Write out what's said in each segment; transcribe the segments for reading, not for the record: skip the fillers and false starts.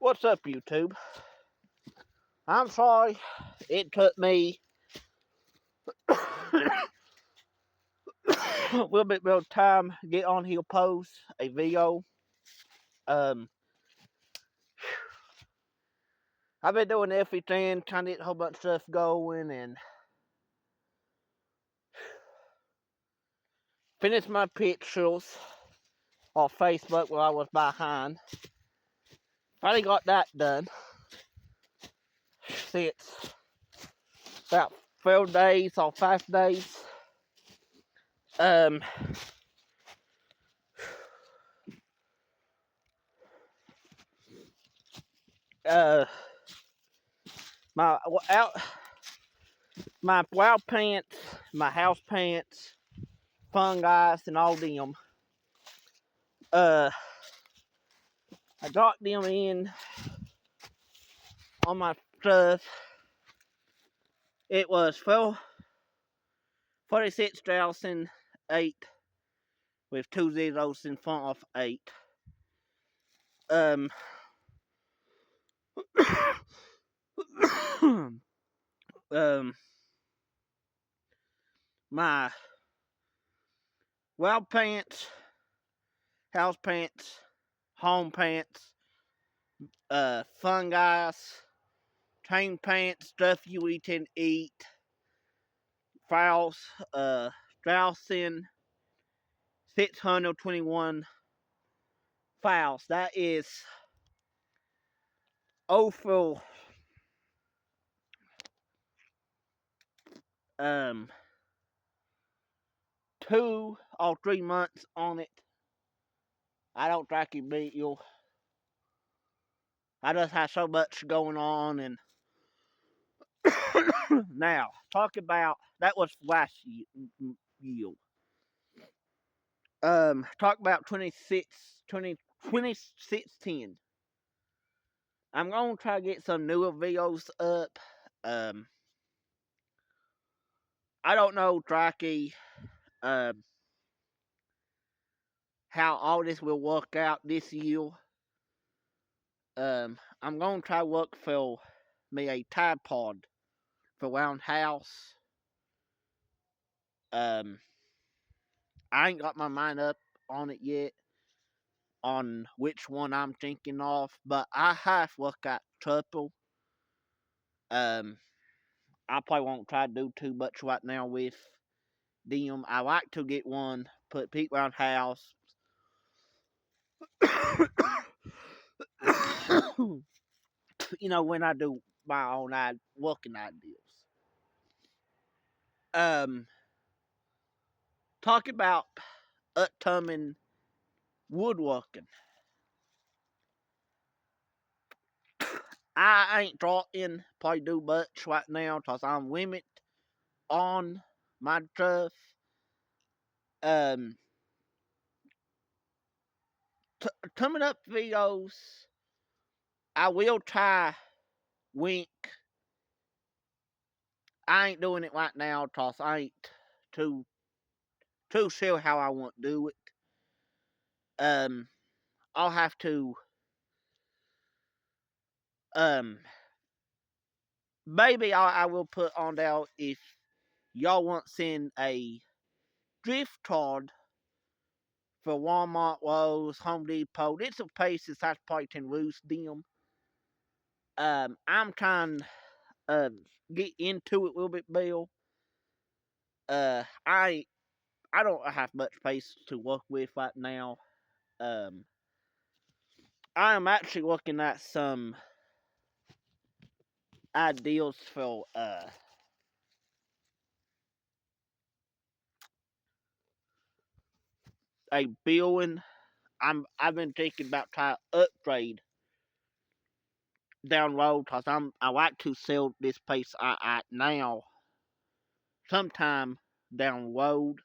What's up, YouTube? I'm sorry it took me a little bit of time to get on here post a video. Um, I've been doing everything, trying to get a whole bunch of stuff going and finish my pictures on Facebook while I was behind. Finally got that done. Since about 12 days or 5 days. Um, uh, my out, my wild pants, my house pants, fungi, and all them. I got them in on my stuff. It was 46,008 with 2 zeros in front of 8. Um, my wild pants, house pants, home pants, fungi, train pants, stuff you eat and eat, files, Straussen 621 files. That is over 2 or 3 months on it. I don't track it beat you. I just have so much going on. And now talk about that was last year. Talk about 2016. I'm gonna try to get some newer videos up. I don't know, Draki, how all this will work out this year. I'm gonna try to work for me a tripod for around house. I ain't got my mind up on it yet on which one I'm thinking of, but I have looked at couple. I probably won't try to do too much right now with them. I like to get one, put people around house. When I do my own working ideas. Talk about upcoming woodworking. I ain't talking probably do much right now because I'm limited on my stuff. Um, Coming up videos, I will try Wink. I ain't doing it right now because I ain't too sure how I want to do it. I'll have to maybe I will put on there if y'all want to send a gift card for Walmart, Lowe's, Home Depot. It's a places I probably can lose them. I'm trying get into it a little bit, Bill. I don't have much space to work with right now. I am actually looking at some ideas for a building. I've been thinking about trying to upgrade down road because I like to sell this place I at now sometime down road.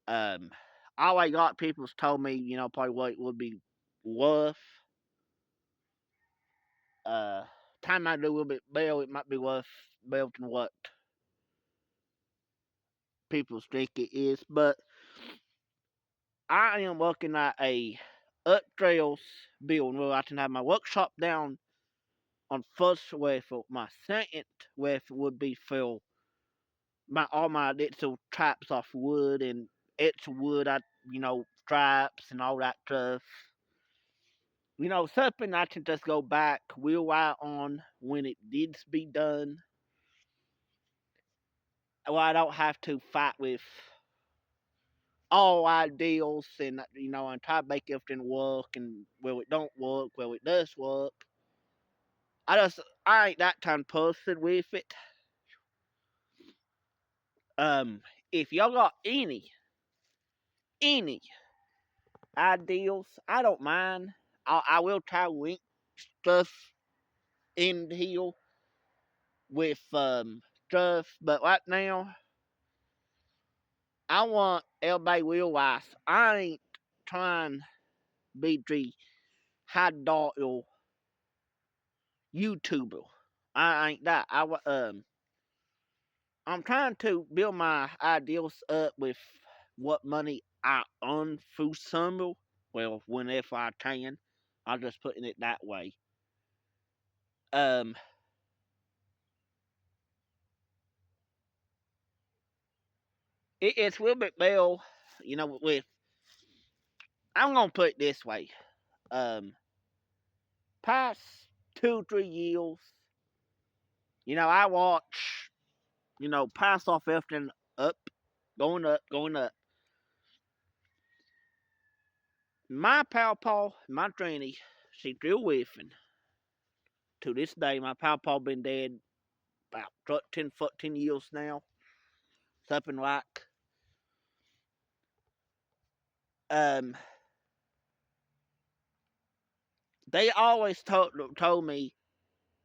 Um, all I got people's told me, probably what it would be worth. Uh, Time I do a little bit bail, it might be worth better than what people think it is. But I am looking at a up trails building where I can have my workshop down on first level. My second level would be for my all my little traps off wood and extra wood I straps and all that stuff. Something I can just go back wheel right on when it needs to be done. Well, I don't have to fight with all ideals and and try to make everything work and well it don't work, well it does work. I ain't that kind of person with it. Um if y'all got any ideals, I don't mind. I will try to link stuff in here with stuff, but right now I want everybody realize I ain't trying to be the high dollar YouTuber. I ain't that. I'm trying to build my ideals up with what money I earn through summer. Well, whenever I can. I'm just putting it that way. Um, it's a little bit well, with I'm gonna put it this way. Um, Past 2 3 years, I watch, pass off everything up, going up, going up. My pawpaw, my granny, she still whiffing. To this day, my pawpaw been dead about 13, 14 years now. Something like. Um, they always told me,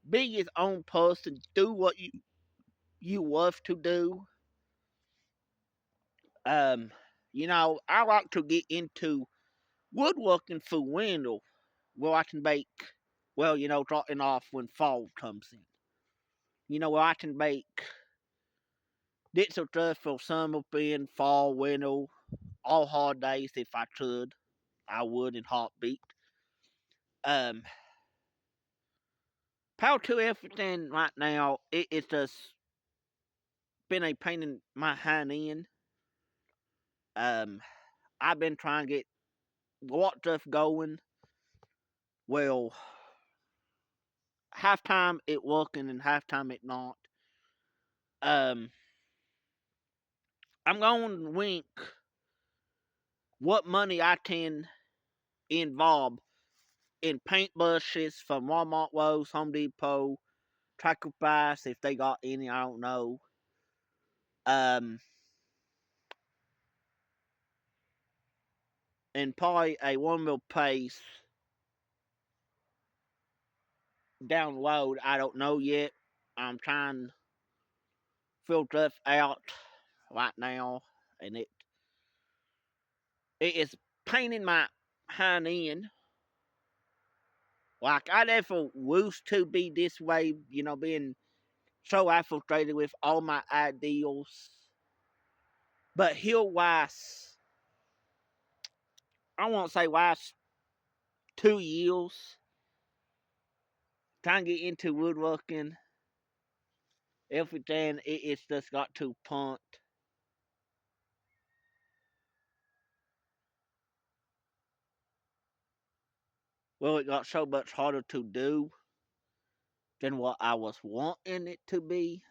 be your own person, do what you love to do. Um, I like to get into woodworking for window where I can make, well, dropping off when fall comes in. Where I can make bits of stuff for summer, being fall, winter, all hard days if I could. I would in heartbeat. Um, Power to everything right now. It's just been a pain in my hind end. Um, I've been trying to get what stuff going. Well, half time it working and half time it not. Um, I'm going to link what money I can involve in paint brushes from Walmart, Lowe's, Home Depot, Tracker Price if they got any. I don't know. Um, and probably a 1 mil paste download. I don't know yet. I'm trying to filter stuff out right now, and it is painting my hind end. Like I never used to be this way, being so frustrated with all my ideals. But here was, I won't say last 2 years, trying to get into woodworking, everything, it's just got to punt. Well, it got so much harder to do than what I was wanting it to be.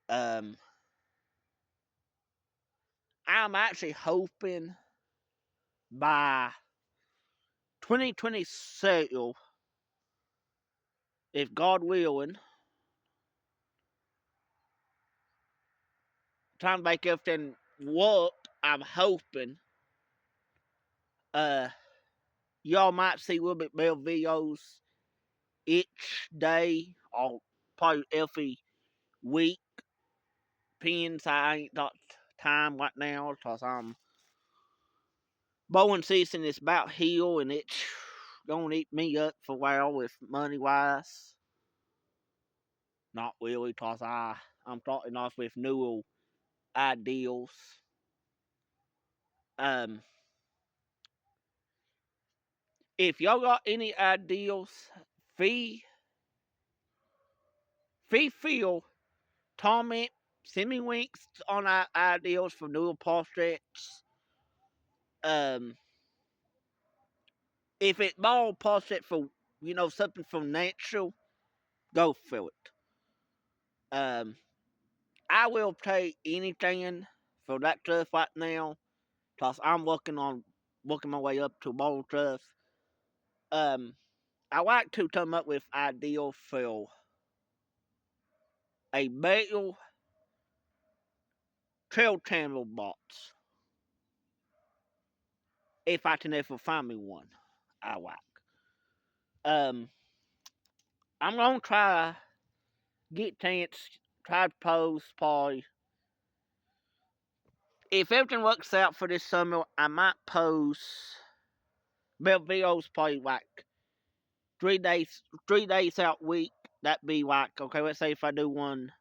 Um, I'm actually hoping by 2026, if God willing, trying to make everything work. I'm hoping uh y'all might see a little bit more videos each day or probably every week. Pins I ain't got time right now because I'm bowling season is about here and it's gonna eat me up for a while with money wise. Not really because I'm starting off with new ideals. Um If y'all got any ideas, fee feel, comment, send me links on our ideas for new portraits. Um, if it's more portrait for something from natural, go for it. Um, I will take anything for that stuff right now, cause I'm working my way up to more stuff. Um, I like to come up with ideas for a metal trail channel box. If I can ever find me one, I like. Um, I'm gonna get chance, try to post probably. If everything works out for this summer, I might post videos probably like 3 days out week. That'd be like, okay, let's say if I do one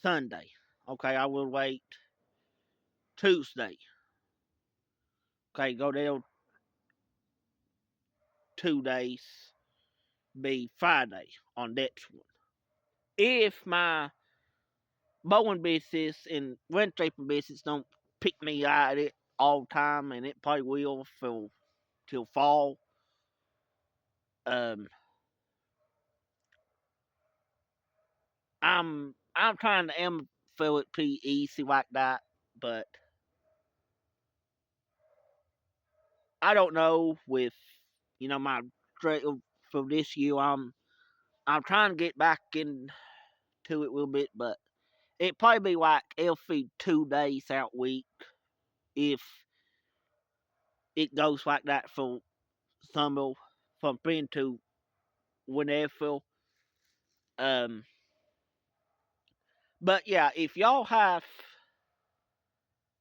Sunday, okay, I will wait Tuesday. Okay, go down 2 days, be Friday on next one. If my mowing business and landscaping business don't pick me at it all the time, and it probably will for till fall. Um, I'm trying to feel it pretty easy like that, but I don't know with my straight for this year. I'm trying to get back into it a little bit, but it probably be like every 2 days out week if it goes like that for summer from spring to whenever. Um, but yeah, if y'all have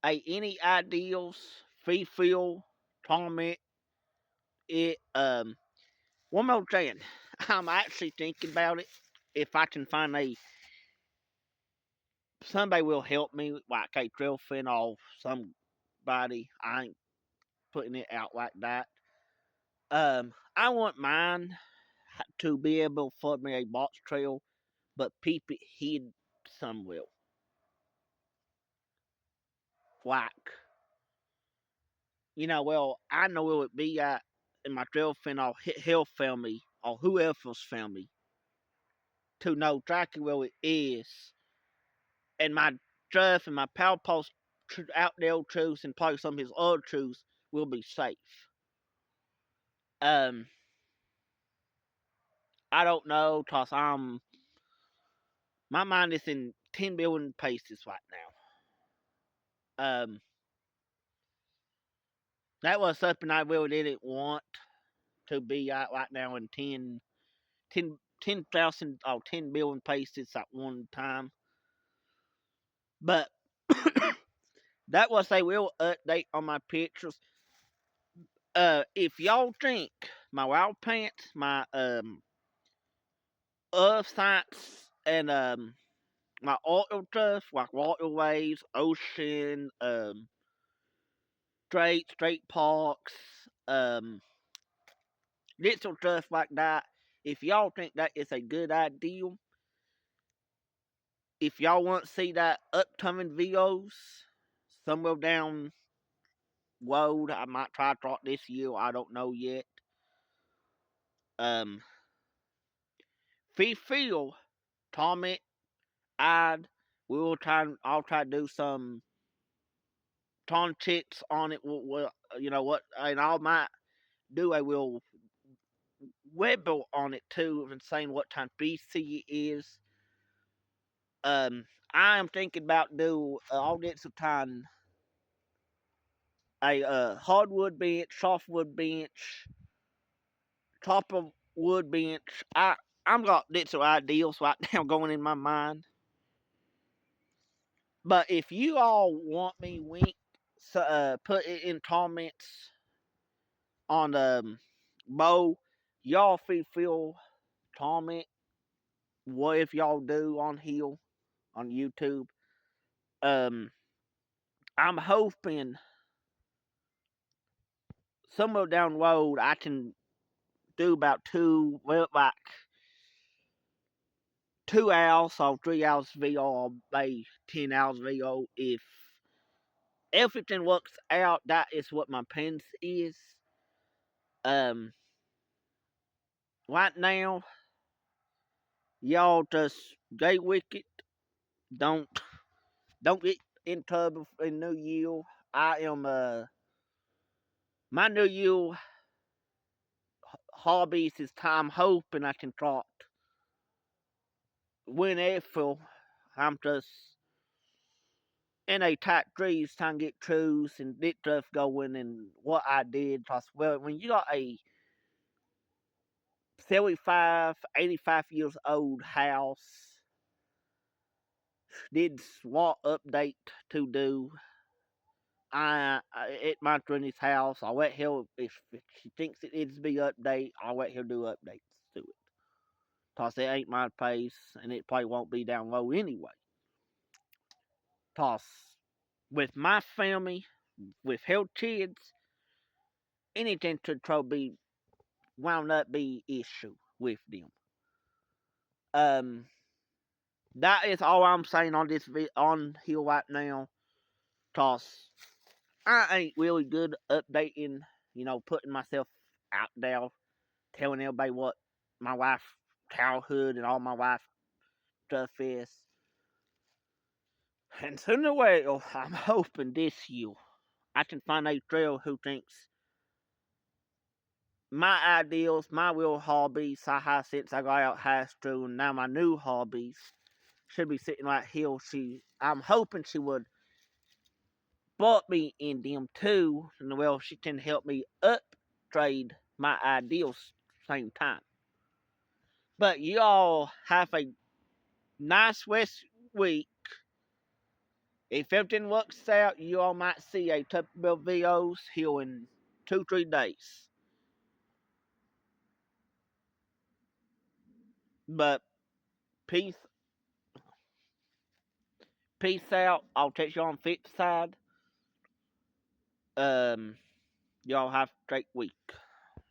any ideas, feel, comment it. One more thing, I'm actually thinking about it. If I can find somebody will help me, like a girlfriend or somebody. I ain't putting it out like that. I want mine to be able to afford me a box trail, but keep it hid somewhere. Like, well, I know where it be at, and my girlfriend or he'll film me, or whoever's film me, to know exactly where it is. And my stuff and my power post out there truths and probably some of his other truths will be safe. Um, I don't know, cause my mind is in 10 billion paces right now. That was something I really didn't want to be at right now in 10,000 or 10 billion paces at one time. But that was a real update on my pictures. If y'all think my wild pants, my earth science, and my auto stuff like waterways, ocean, straight parks, um, little stuff like that. If y'all think that is a good idea, if y'all want to see that upcoming videos somewhere down road, I might try to drop this year. I don't know yet. Um, feel, comment, add. I'll try to do some context on it. What, and I might do a will webble on it too, and saying what time BC it is. Um, I am thinking about do I'll get some time a hardwood bench, softwood bench, top of wood bench. I'm got some ideas right now going in my mind. But if you all want me link, put it in comments on Mo. Y'all feel comment what if y'all do on here on YouTube. Um, I'm hoping somewhere down the road I can do about like 2 hours or 3 hours VO or maybe 10 hours VO if everything works out. That is what my plans is. Um, right now, y'all just stay wicked. Don't don't get in trouble in New Year. I am my New Year hobbies is time hoping I can trot whenever I'm just in a tight trees trying to get crews and get stuff going and what I did. Cause well, when you got a 75, 85 years old house, did SWAT update to do. It might run his house. I'll let him, if she thinks it needs to be update, I'll let him do updates to it. Cause it ain't my place and it probably won't be down low anyway. Cause with my family, with health kids, anything could probably wound up be issue with them. Um, that is all I'm saying on this on here right now. Cause I ain't really good updating, putting myself out there, telling everybody what my wife's childhood and all my wife's stuff is. And sooner or later, I'm hoping this year I can find a trail who thinks my ideals, my real hobbies I have since I got out high school, and now my new hobbies should be sitting right here. I'm hoping she would bought me in them too, and well, she can help me upgrade my ideals same time. But y'all have a nice West week. If everything works out, you all might see a couple of videos here in 2-3 days. But peace, peace out. I'll catch you on flip side. Y'all have a great week.